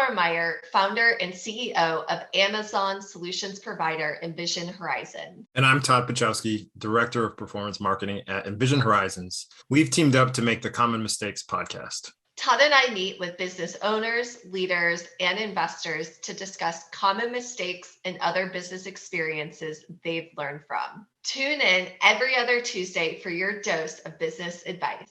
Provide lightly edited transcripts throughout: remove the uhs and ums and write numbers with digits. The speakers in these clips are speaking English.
Laura Meyer, founder and CEO of Amazon solutions provider Envision Horizon. And I'm Todd Pachowski, Director of Performance Marketing at Envision Horizons. We've teamed up to make the Common Mistakes podcast. Todd and I meet with business owners, leaders, and investors to discuss common mistakes and other business experiences they've learned from. Tune in every other Tuesday for your dose of business advice.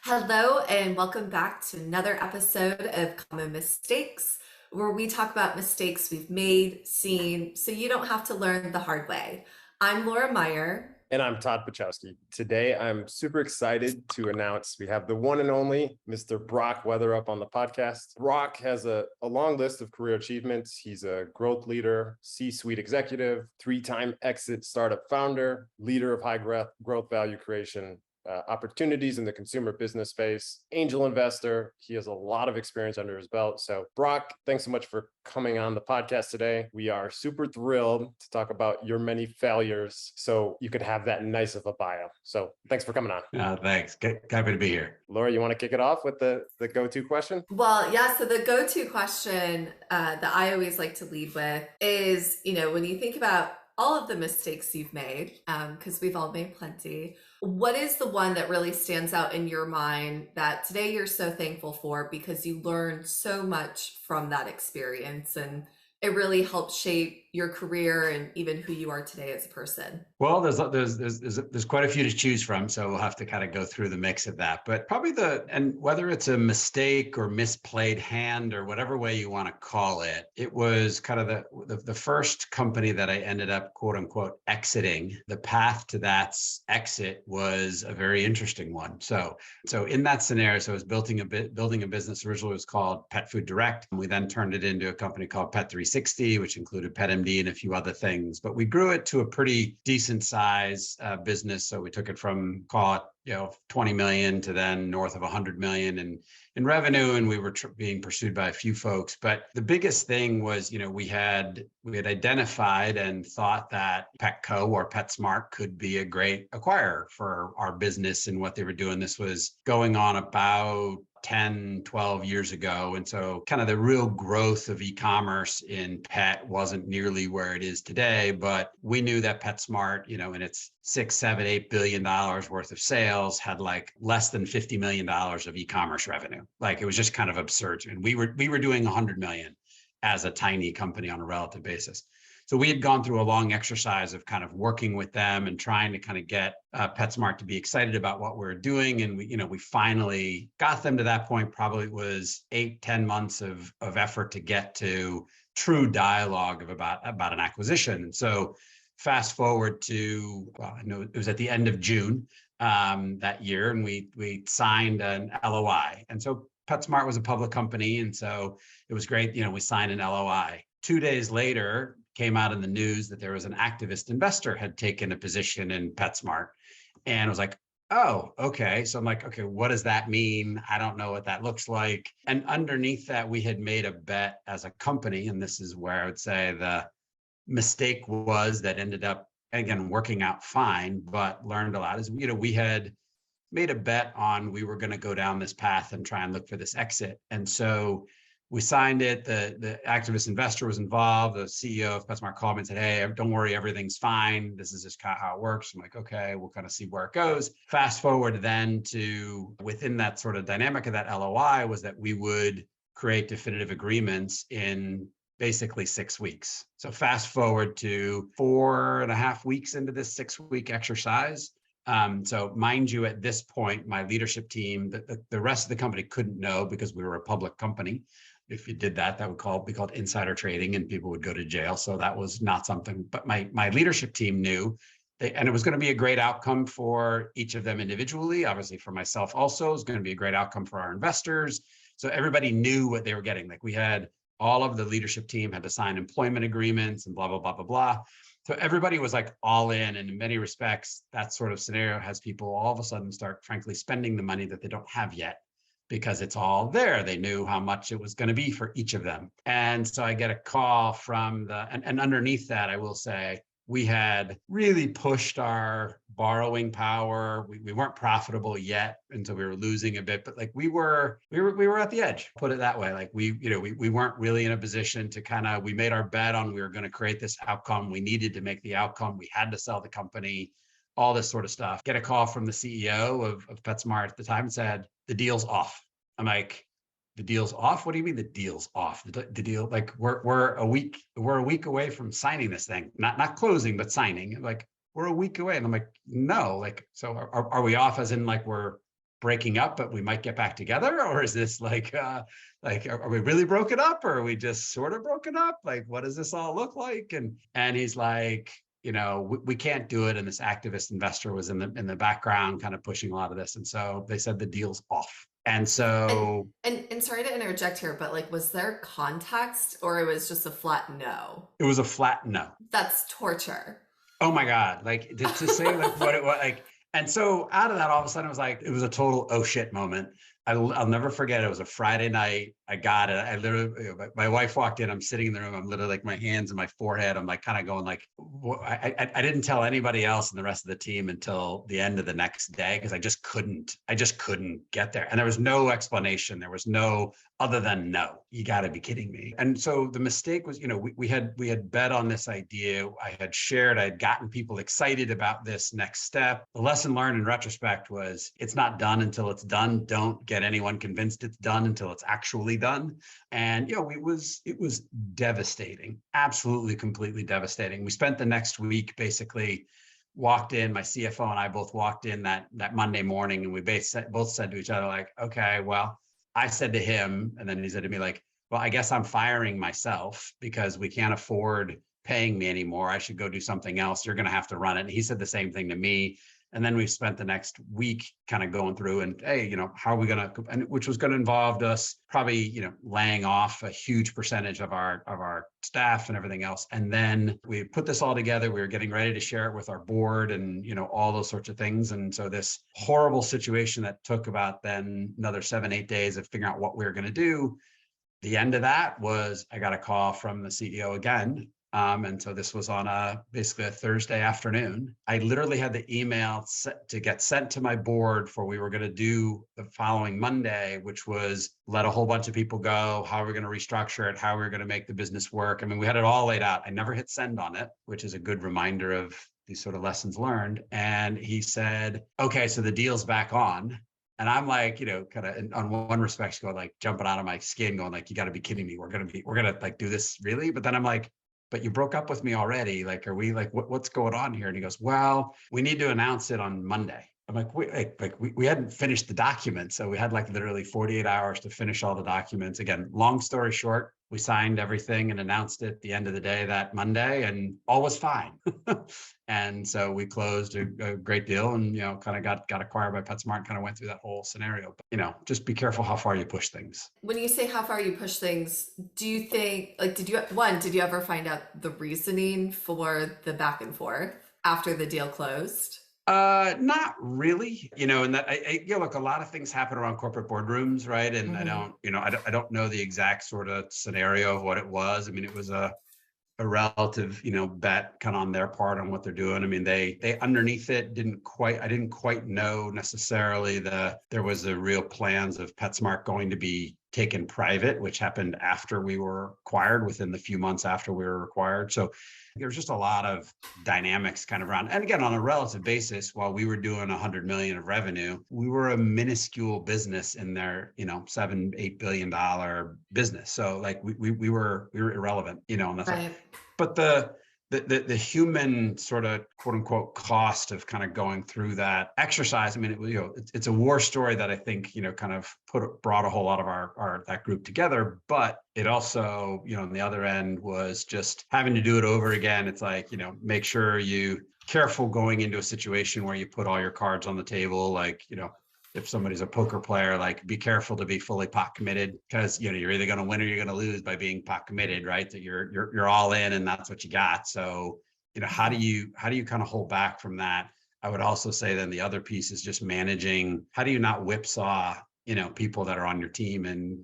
Hello, and welcome back to another episode of Common Mistakes, where we talk about mistakes we've made, seen, so you don't have to learn the hard way. I'm Laura Meyer. And I'm Todd Pachowski. Today, I'm super excited to announce we have the one and only Mr. Brock Weatherup on the podcast. Brock has a long list of career achievements. He's a growth leader, C-suite executive, 3-time exit startup founder, leader of high growth value creation, opportunities in the consumer business space, angel investor. He has a lot of experience under his belt. So Brock, thanks so much for coming on the podcast today. We are super thrilled to talk about your many failures so you could have that nice of a bio. So thanks for coming on. Thanks. Happy to be here. Laura, you want to kick it off with the go-to question? Well, yeah. So the go-to question that I always like to lead with is, when you think about all of the mistakes you've made, because we've all made plenty, what is the one that really stands out in your mind that today you're so thankful for because you learned so much from that experience and it really helped shape your career and even who you are today as a person? Well, there's quite a few to choose from, so we'll have to kind of go through the mix of that. But probably and whether it's a mistake or misplayed hand or whatever way you want to call it, it was kind of the first company that I ended up quote unquote exiting. The path to that exit was a very interesting one. So in that scenario, I was building a business. Originally it was called Pet Food Direct. We then turned it into a company called Pet 360, which included PetMD and a few other things. But we grew it to a pretty decent size business. So we took it from, call it, 20 million to then north of 100 million in revenue. And we were being pursued by a few folks. But the biggest thing was, we had identified and thought that Petco or PetSmart could be a great acquirer for our business and what they were doing. This was going on about 10, 12 years ago. And so kind of the real growth of e-commerce in pet wasn't nearly where it is today, but we knew that PetSmart, in its $6, $7, $8 billion worth of sales had like less than $50 million of e-commerce revenue. Like it was just kind of absurd. And we were doing 100 million as a tiny company on a relative basis. So we had gone through a long exercise of kind of working with them and trying to kind of get PetSmart to be excited about what we're doing. And we finally got them to that point. Probably it was 8-10 months of effort to get to true dialogue about an acquisition. And so fast forward to, I know it was at the end of June that year, and we signed an LOI. And so PetSmart was a public company. And so it was great. We signed an LOI. 2 days later, came out in the news that there was an activist investor had taken a position in PetSmart. And I was like, oh, okay. So I'm like, okay, what does that mean? I don't know what that looks like. And underneath that, we had made a bet as a company. And this is where I would say the mistake was that ended up, again, working out fine, but learned a lot is, we had made a bet on we were going to go down this path and try and look for this exit. And so we signed it. The activist investor was involved. The CEO of PetSmart called me and said, hey, don't worry, everything's fine. This is just kind of how it works. I'm like, okay, we'll kind of see where it goes. Fast forward then to within that sort of dynamic of that LOI was that we would create definitive agreements in basically 6 weeks. So fast forward to 4.5 weeks into this 6-week exercise. So mind you, at this point, my leadership team, the rest of the company couldn't know because we were a public company. If you did that would be called insider trading and people would go to jail. So that was not something, but my leadership team knew and it was going to be a great outcome for each of them individually. Obviously for myself also, it was going to be a great outcome for our investors. So everybody knew what they were getting. Like we had all of the leadership team had to sign employment agreements and blah, blah, blah, blah, blah. So everybody was like all in. And in many respects, that sort of scenario has people all of a sudden start, frankly, spending the money that they don't have yet because it's all there. They knew how much it was going to be for each of them. And so I get a call from and underneath that, I will say, We had really pushed our borrowing power. We weren't profitable yet, and so we were losing a bit. But like we were at the edge. Put it that way. Like we weren't really in a position to kind of. We made our bet on we were going to create this outcome. We needed to make the outcome. We had to sell the company. All this sort of stuff. Get a call from the CEO of PetSmart at the time and said the deal's off. I'm like, the deal's off? What do you mean the deal's off? The deal, like we're a week away from signing this thing, not closing, but signing. Like we're a week away. And I'm like, no, like, so are we off as in like we're breaking up, but we might get back together? Or is this like are we really broken up, or are we just sort of broken up? Like, what does this all look like? And he's like, we can't do it. And this activist investor was in the background kind of pushing a lot of this. And so they said the deal's off. And so and sorry to interject here, but like, was there context, or it was just a flat no? It was a flat no. That's torture. Oh my God. Like to say like what it was like. And so out of that, all of a sudden it was a total oh shit moment. I'll never forget. It was a Friday night. I got it. I literally, my wife walked in. I'm sitting in the room. I'm literally like my hands in my forehead. I'm like kind of going like, I didn't tell anybody else and the rest of the team until the end of the next day because I just couldn't get there. And there was no explanation. There was no other than no. You got to be kidding me. And so the mistake was, we had bet on this idea. I had gotten people excited about this next step. The lesson learned in retrospect was it's not done until it's done. Don't get anyone convinced it's done until it's actually done. And it was devastating, absolutely, completely devastating. We spent the next week basically walked in. My CFO and I both walked in that Monday morning, and we both said to each other like, okay, well, I said to him, and then he said to me like, well, I guess I'm firing myself because we can't afford paying me anymore. I should go do something else. You're going to have to run it. And he said the same thing to me. And then we spent the next week kind of going through and, hey, how are we going to, and which was going to involve us probably, laying off a huge percentage of our staff and everything else. And then we put this all together. We were getting ready to share it with our board and, all those sorts of things. And so this horrible situation that took about then another 7-8 days of figuring out what we were going to do. The end of that was I got a call from the CEO again. And so this was on basically a Thursday afternoon. I literally had the email to get sent to my board for we were going to do the following Monday, which was let a whole bunch of people go, how we're going to restructure it, how we're going to make the business work. I mean, we had it all laid out. I never hit send on it, which is a good reminder of these sort of lessons learned. And he said, okay, so the deal's back on. And I'm like, kind of on one respect, going like jumping out of my skin, going like, you got to be kidding me. We're going to like do this really? But then I'm like, but you broke up with me already. Like, are we like, what's going on here? And he goes, well, we need to announce it on Monday. I'm like, we hadn't finished the document. So we had like literally 48 hours to finish all the documents. Again, long story short, we signed everything and announced it at the end of the day that Monday, and all was fine. And so we closed a great deal and, kind of got acquired by PetSmart, kind of went through that whole scenario. But, just be careful how far you push things. When you say how far you push things, do you think, like, did you ever find out the reasoning for the back and forth after the deal closed? Not really, and that look, a lot of things happen around corporate boardrooms, right? And I don't know the exact sort of scenario of what it was. I mean, it was a relative, bet kind of on their part on what they're doing. I mean, they underneath it I didn't quite know necessarily there was the real plans of PetSmart going to be taken private, which happened after we were acquired, within the few months after we were acquired. So there was just a lot of dynamics kind of around. And again, on a relative basis, while we were doing 100 million of revenue, we were a minuscule business in their, $7-8 billion business. So like we were irrelevant, and that's right. But the human sort of quote unquote cost of kind of going through that exercise. I mean, it's a war story that I think, kind of brought a whole lot of that group together, but it also, on the other end was just having to do it over again. It's like, make sure you careful going into a situation where you put all your cards on the table, like, if somebody's a poker player, like be careful to be fully pot committed because, you're either going to win or you're going to lose by being pot committed, right? That you're all in and that's what you got. So, how do you kind of hold back from that? I would also say then the other piece is just managing, how do you not whipsaw, people that are on your team and,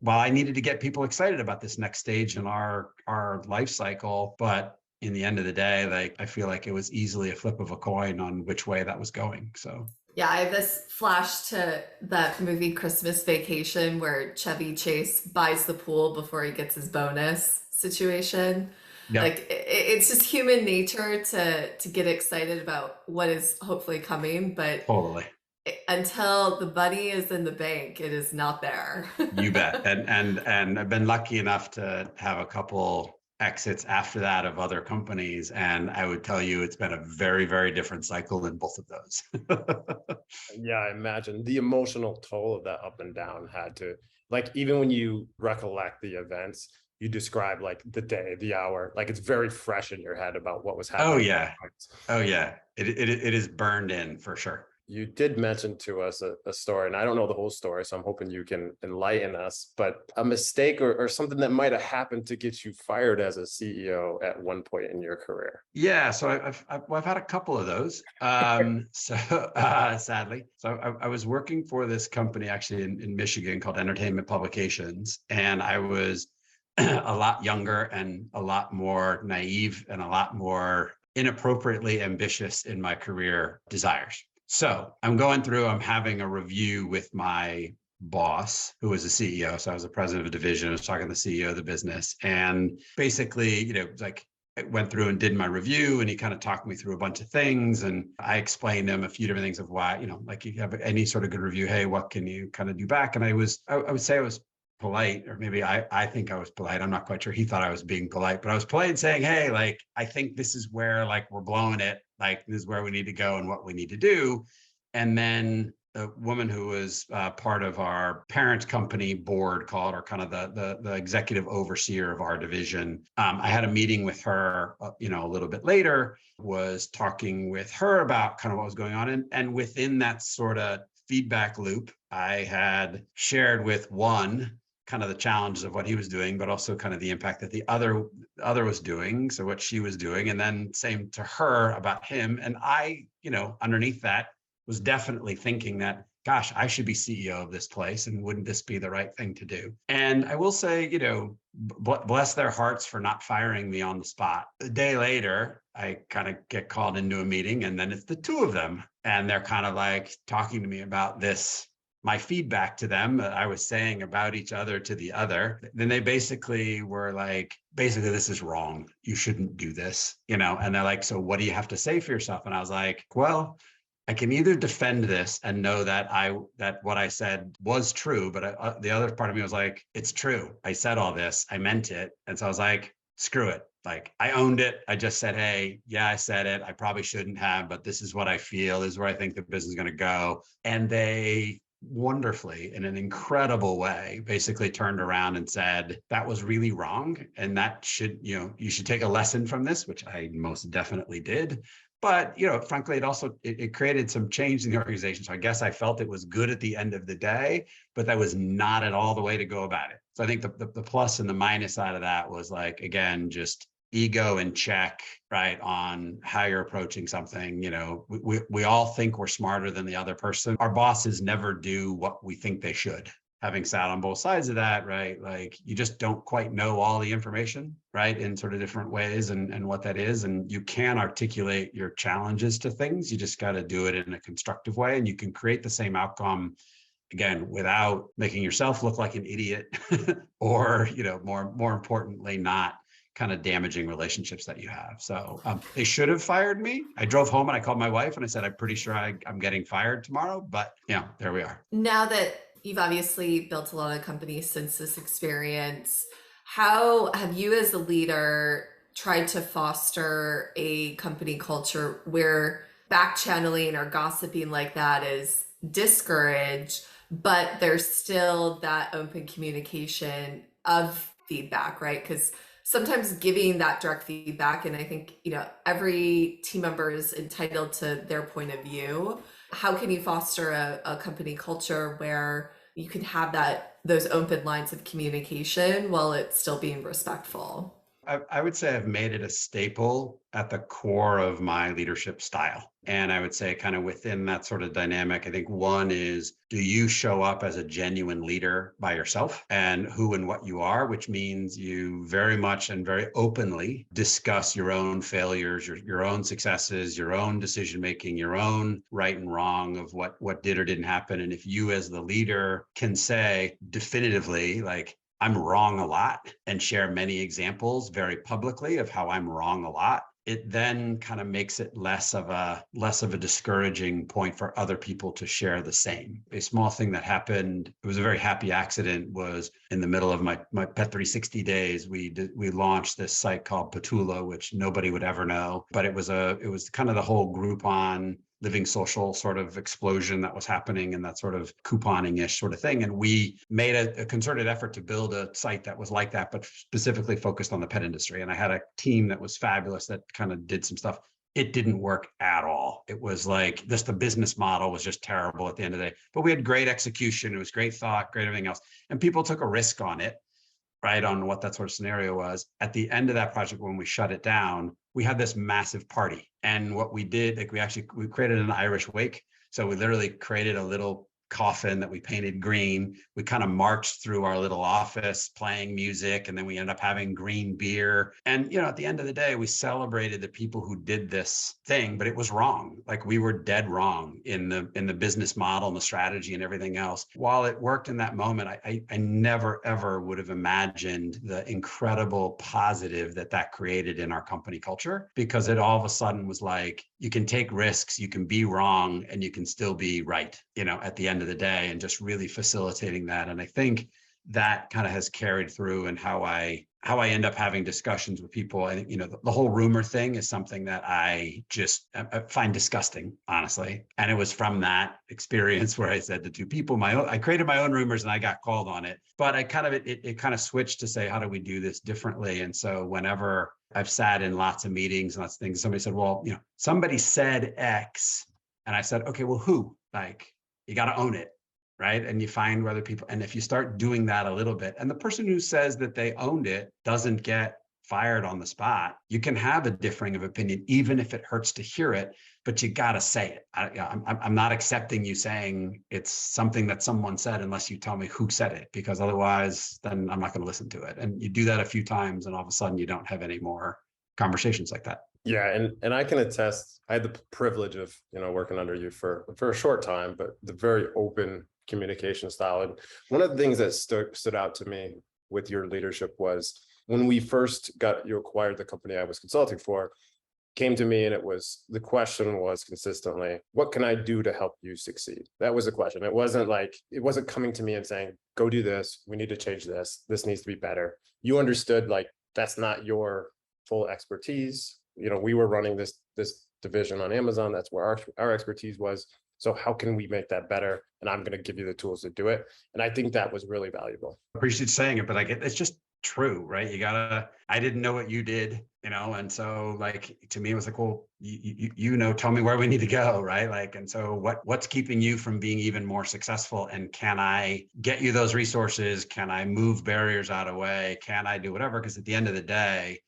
I needed to get people excited about this next stage in our life cycle, but in the end of the day, like, I feel like it was easily a flip of a coin on which way that was going. So Yeah, I have this flash to that movie Christmas Vacation where Chevy Chase buys the pool before he gets his bonus situation. yeah, Like it's just human nature to get excited about what is hopefully coming, but totally. until the money is in the bank, it is not there. You bet. And I've been lucky enough to have a couple exits after that of other companies. And I would tell you it's been a very, very different cycle in both of those. Yeah, I imagine the emotional toll of that up and down had to, like, even when you recollect the events, you describe like the day, the hour, like it's very fresh in your head about what was Oh happening. yeah. Oh yeah. It is burned in for sure. You did mention to us a story, and I don't know the whole story, so I'm hoping you can enlighten us, but a mistake or something that might have happened to get you fired as a CEO at one point in your career. Yeah, so I've had a couple of those. Sadly, so I was working for this company actually in Michigan called Entertainment Publications, and I was a lot younger and a lot more naive and a lot more inappropriately ambitious in my career desires. So I'm going through, I'm having a review with my boss, who was a CEO. So I was the president of a division. I was talking to the CEO of the business. And basically, like I went through and did my review, and he kind of talked me through a bunch of things. And I explained to him a few different things of why, like you have any sort of good review. Hey, what can you kind of do back? And I would say I was polite, or maybe I think I was polite. I'm not quite sure. He thought I was being polite, but I was polite saying, hey, like, I think this is where like we're blowing it. Like this is where we need to go and what we need to do. And then the woman who was part of our parent company board, called, or kind of the executive overseer of our division. I had a meeting with her, a little bit later, was talking with her about kind of what was going on. And within that sort of feedback loop, I had shared with one kind of the challenges of what he was doing, but also kind of the impact that the other was doing. So what she was doing, and then same to her about him. And I, underneath that was definitely thinking that, gosh, I should be CEO of this place. And wouldn't this be the right thing to do? And I will say, bless their hearts for not firing me on the spot. A day later, I kind of get called into a meeting, and then it's the two of them. And they're kind of like talking to me about this, my feedback to them that I was saying about each other to the other. Then they basically were like, this is wrong. You shouldn't do this, and they're like, so what do you have to say for yourself? And I was like, well, I can either defend this and know that what I said was true, but the other part of me was like, it's true. I said all this, I meant it. And so I was like, screw it. Like I owned it. I just said, hey, yeah, I said it. I probably shouldn't have, but this is what I feel. This is where I think the business is going to go. And they wonderfully, in an incredible way, basically turned around and said, that was really wrong. And that should, you should take a lesson from this, which I most definitely did. But, frankly, it created some change in the organization. So I guess I felt it was good at the end of the day, but that was not at all the way to go about it. So I think the plus and the minus side of that was like, again, just ego in check, right, on how you're approaching something. We all think we're smarter than the other person. Our bosses never do what we think they should. Having sat on both sides of that, right, like you just don't quite know all the information, right, in sort of different ways and what that is. And you can articulate your challenges to things. You just got to do it in a constructive way, and you can create the same outcome, again, without making yourself look like an idiot or, more importantly, not kind of damaging relationships that you have. So they should have fired me. I drove home and I called my wife and I said, I'm pretty sure I'm getting fired tomorrow, but there we are. Now that you've obviously built a lot of companies since this experience, how have you as a leader tried to foster a company culture where back channeling or gossiping like that is discouraged, but there's still that open communication of feedback, right? Because sometimes giving that direct feedback, and I think, every team member is entitled to their point of view. How can you foster a company culture where you can have those open lines of communication while it's still being respectful? I would say I've made it a staple at the core of my leadership style. And I would say kind of within that sort of dynamic, I think one is, do you show up as a genuine leader by yourself and who and what you are, which means you very much and very openly discuss your own failures, your own successes, your own decision-making, your own right and wrong of what did or didn't happen. And if you as the leader can say definitively, like, I'm wrong a lot, and share many examples very publicly of how I'm wrong a lot, it then kind of makes it less of a discouraging point for other people to share the same. A small thing that happened, it was a very happy accident, was in the middle of my Pet 360 days, we launched this site called Petula, which nobody would ever know, but it was kind of the whole Groupon living social sort of explosion that was happening, and that sort of couponing-ish sort of thing. And we made a concerted effort to build a site that was like that, but specifically focused on the pet industry. And I had a team that was fabulous that kind of did some stuff. It didn't work at all. It was like just the business model was just terrible at the end of the day. But we had great execution. It was great thought, great everything else. And people took a risk on it, right, on what that sort of scenario was. At the end of that project, when we shut it down, we had this massive party. And what we did, like we created an Irish wake. So we literally created a little coffin that we painted green. We kind of marched through our little office playing music, and then we ended up having green beer. And, at the end of the day, we celebrated the people who did this thing, but it was wrong. Like, we were dead wrong in the business model and the strategy and everything else. While it worked in that moment, I never, ever would have imagined the incredible positive that created in our company culture, because it all of a sudden was like, you can take risks, you can be wrong, and you can still be right, at the end of the day, and just really facilitating that. And I think that kind of has carried through in how I end up having discussions with people. I think, the whole rumor thing is something that I find disgusting, honestly. And it was from that experience where I said to two people, I created my own rumors and I got called on it. But it kind of switched to say, how do we do this differently? And so whenever I've sat in lots of meetings and lots of things, somebody said, well, somebody said X. And I said, okay, well, who? Like, you got to own it, right? And you find where other people, and if you start doing that a little bit, and the person who says that they owned it doesn't get fired on the spot, you can have a differing of opinion, even if it hurts to hear it, but you got to say it. I'm not accepting you saying it's something that someone said unless you tell me who said it, because otherwise then I'm not going to listen to it. And you do that a few times and all of a sudden you don't have any more conversations like that. Yeah, and I can attest, I had the privilege of, working under you for a short time, but the very open communication style. And one of the things that stood out to me with your leadership was when we first you acquired the company I was consulting for, came to me, and the question was consistently, what can I do to help you succeed? That was the question. It wasn't coming to me and saying, go do this, we need to change this needs to be better. You understood, like, that's not your full expertise. We were running this division on Amazon. That's where our expertise was. So how can we make that better? And I'm going to give you the tools to do it. And I think that was really valuable. I appreciate saying it, but it's just true, right? I didn't know what you did, and so, like, to me, it was like, well, tell me where we need to go, right? Like, and so what's keeping you from being even more successful? And can I get you those resources? Can I move barriers out of the way? Can I do whatever? Because at the end of the day,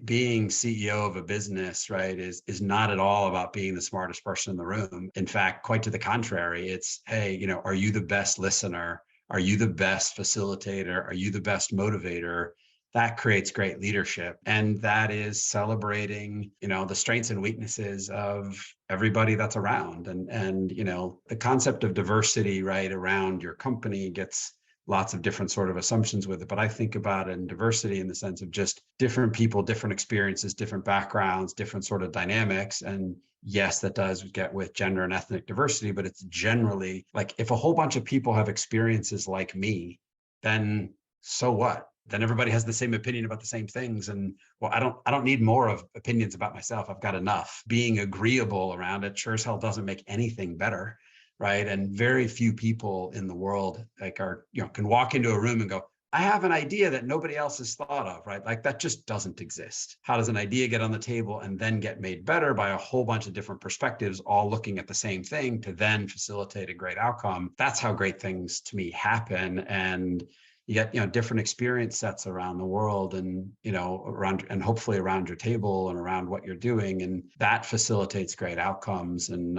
being CEO of a business, right, is not at all about being the smartest person in the room. In fact, quite to the contrary, it's, hey, are you the best listener? Are you the best facilitator? Are you the best motivator? That creates great leadership. And that is celebrating, the strengths and weaknesses of everybody that's around. And the concept of diversity, right, around your company gets lots of different sort of assumptions with it. But I think about it in diversity in the sense of just different people, different experiences, different backgrounds, different sort of dynamics. And yes, that does get with gender and ethnic diversity, but it's generally like, if a whole bunch of people have experiences like me, then so what? Then everybody has the same opinion about the same things. And well, I don't need more of opinions about myself. I've got enough. Being agreeable around it sure as hell doesn't make anything better. Right. And very few people in the world can walk into a room and go, I have an idea that nobody else has thought of, right? Like, that just doesn't exist. How does an idea get on the table and then get made better by a whole bunch of different perspectives, all looking at the same thing to then facilitate a great outcome? That's how great things to me happen. And, you get, different experience sets around the world and, around, and hopefully around your table and around what you're doing. And that facilitates great outcomes. And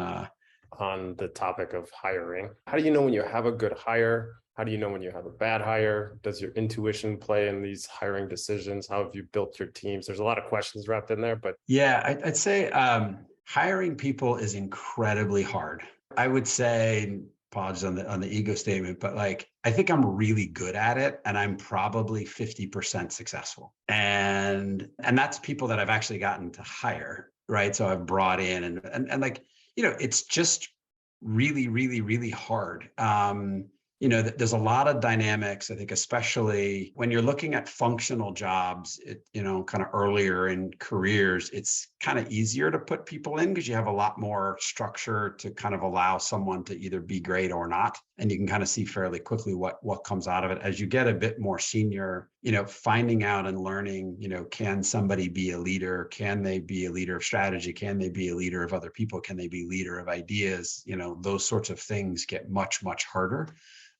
on the topic of hiring, how do you know when you have a good hire? How do you know when you have a bad hire? Does your intuition play in these hiring decisions? How have you built your teams? There's a lot of questions wrapped in there, but yeah, I'd say hiring people is incredibly hard. I would say, apologies on the ego statement, but like I think I'm really good at it, and I'm probably 50% successful. And that's people that I've actually gotten to hire, right? So I've brought in and like, it's just really, really, really hard. There's a lot of dynamics, I think, especially when you're looking at functional jobs, kind of earlier in careers, it's kind of easier to put people in because you have a lot more structure to kind of allow someone to either be great or not. And you can kind of see fairly quickly what comes out of it. As you get a bit more senior, finding out and learning, can somebody be a leader? Can they be a leader of strategy? Can they be a leader of other people? Can they be leader of ideas? Those sorts of things get much, much harder.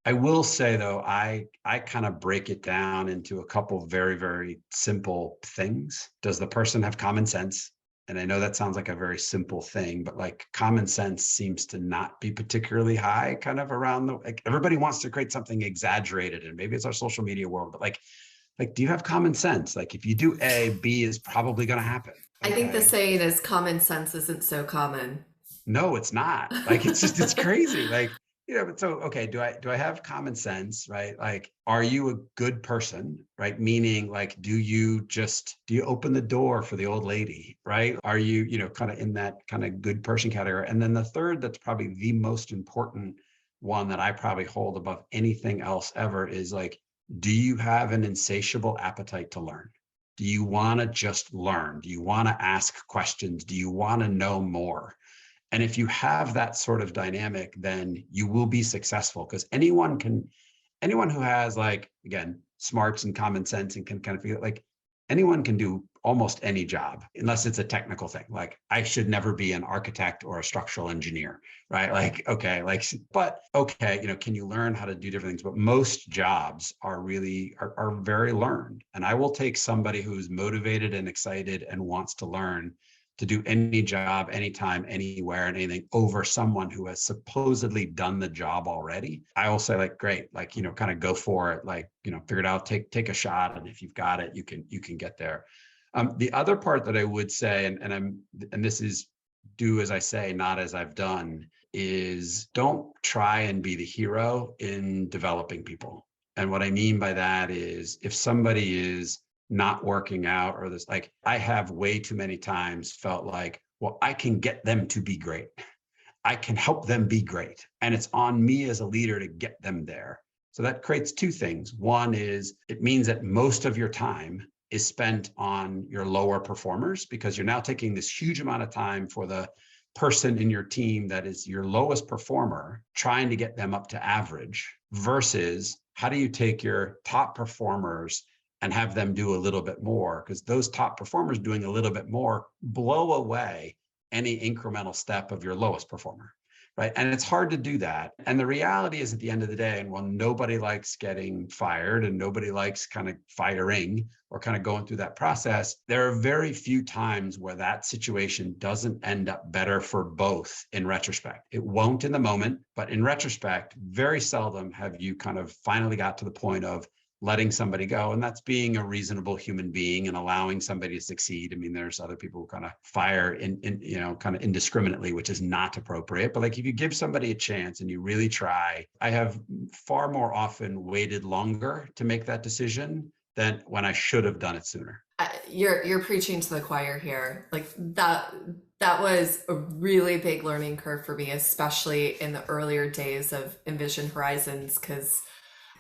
I will say, though, I kind of break it down into a couple very, very simple things. Does the person have common sense? And I know that sounds like a very simple thing, but like common sense seems to not be particularly high kind of around like everybody wants to create something exaggerated, and maybe it's our social media world, but like, do you have common sense? Like if you do A, B is probably going to happen. I think the saying is common sense isn't so common. No, it's not. Like, it's crazy. Like, but so, okay, do I have common sense, right? Like, are you a good person, right? Meaning like, do you open the door for the old lady, right? Are you, kind of in that kind of good person category? And then the third, that's probably the most important one that I probably hold above anything else ever is like, do you have an insatiable appetite to learn? Do you want to just learn? Do you want to ask questions? Do you want to know more? And if you have that sort of dynamic, then you will be successful because anyone who has like, again, smarts and common sense and can kind of feel like anyone can do almost any job, unless it's a technical thing. Like I should never be an architect or a structural engineer, right? Like, okay, but okay, can you learn how to do different things? But most jobs are really, are very learned. And I will take somebody who's motivated and excited and wants to learn to do any job, anytime, anywhere, and anything over someone who has supposedly done the job already. I will say like, great, like, kind of go for it. Like, figure it out, take a shot. And if you've got it, you can get there. The other part that I would say, and this is do as I say, not as I've done, is don't try and be the hero in developing people. And what I mean by that is if somebody is not working out or this, like I have way too many times felt like, well, I can get them to be great. I can help them be great. And it's on me as a leader to get them there. So that creates two things. One is it means that most of your time is spent on your lower performers because you're now taking this huge amount of time for the person in your team that is your lowest performer, trying to get them up to average versus how do you take your top performers and have them do a little bit more, because those top performers doing a little bit more blow away any incremental step of your lowest performer, right? And it's hard to do that. And the reality is at the end of the day, and while nobody likes getting fired and nobody likes kind of firing or kind of going through that process, there are very few times where that situation doesn't end up better for both in retrospect. It won't in the moment, but in retrospect, very seldom have you kind of finally got to the point of letting somebody go. And that's being a reasonable human being and allowing somebody to succeed. I mean, there's other people who kind of fire kind of indiscriminately, which is not appropriate. But like if you give somebody a chance and you really try, I have far more often waited longer to make that decision than when I should have done it sooner. You're preaching to the choir here. Like that was a really big learning curve for me, especially in the earlier days of Envision Horizons, because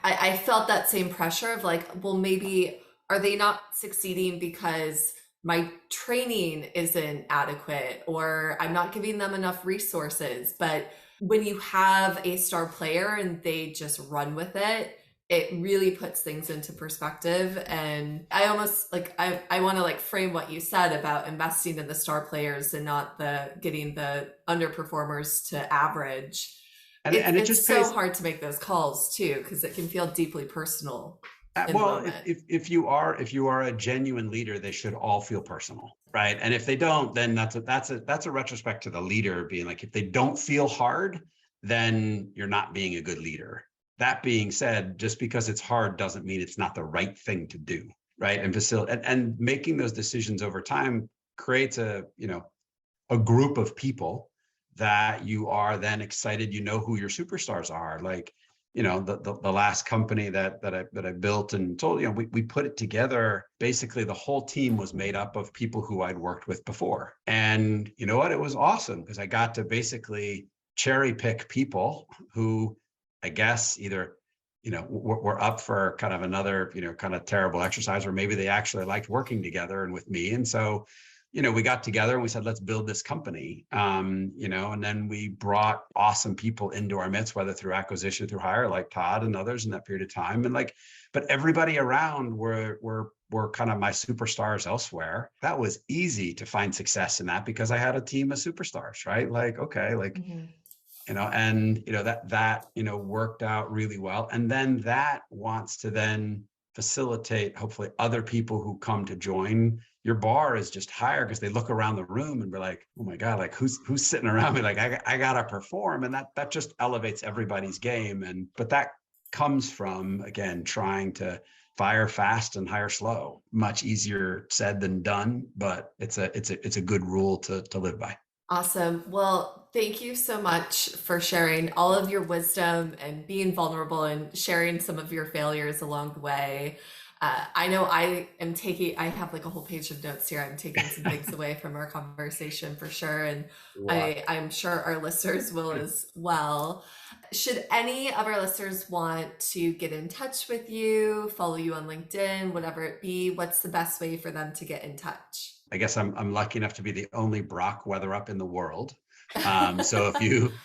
I felt that same pressure of like, well, maybe are they not succeeding because my training isn't adequate or I'm not giving them enough resources. But when you have a star player and they just run with it, it really puts things into perspective. And I almost like, I want to like frame what you said about investing in the star players and not getting the underperformers to average. And it It's just so pays. hard to make those calls too, because it can feel deeply personal in the Well, moment. if you are a genuine leader, they should all feel personal, right? And if they don't, then that's a retrospect to the leader being like, if they don't feel hard, then you're not being a good leader. That being said, just because it's hard doesn't mean it's not the right thing to do, right? And making those decisions over time creates a group of people that you are then excited, who your superstars are. Like, the last company that I built and told, we put it together. Basically, the whole team was made up of people who I'd worked with before. And you know what? It was awesome because I got to basically cherry pick people who I guess either were up for kind of another, kind of terrible exercise, or maybe they actually liked working together and with me. And so we got together and we said, let's build this company. And then we brought awesome people into our midst, whether through acquisition, through hire, like Todd and others in that period of time. And but everybody around were kind of my superstars elsewhere. That was easy to find success in that because I had a team of superstars, right? Like, okay, like, that worked out really well. And then that wants to then facilitate, hopefully, other people who come to join. Your bar is just higher because they look around the room and we're like, oh my God, like who's sitting around me? Like I gotta perform. And that just elevates everybody's game. But that comes from, again, trying to fire fast and hire slow. Much easier said than done, but it's a good rule to live by. Awesome. Well, thank you so much for sharing all of your wisdom and being vulnerable and sharing some of your failures along the way. I know I have like a whole page of notes here. I'm taking some things away from our conversation for sure. And Wow. I'm sure our listeners will as well. Should any of our listeners want to get in touch with you, follow you on LinkedIn, whatever it be, what's the best way for them to get in touch? I guess I'm lucky enough to be the only Brock Weatherup in the world. So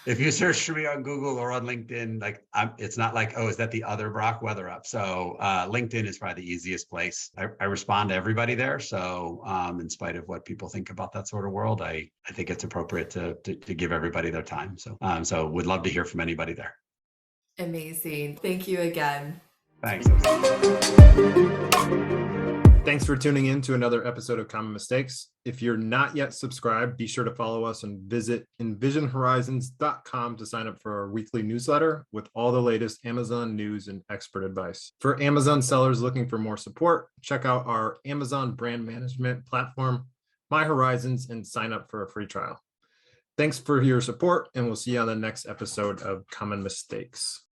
if you search for me on Google or on LinkedIn, like it's not like, oh, is that the other Brock Weatherup? So LinkedIn is probably the easiest place. I respond to everybody there. So in spite of what people think about that sort of world, I think it's appropriate to give everybody their time. So would love to hear from anybody there. Amazing. Thank you again. Thanks. Thanks for tuning in to another episode of Common Mistakes. If you're not yet subscribed, be sure to follow us and visit envisionhorizons.com to sign up for our weekly newsletter with all the latest Amazon news and expert advice. For Amazon sellers looking for more support, check out our Amazon brand management platform, My Horizons, and sign up for a free trial. Thanks for your support, and we'll see you on the next episode of Common Mistakes.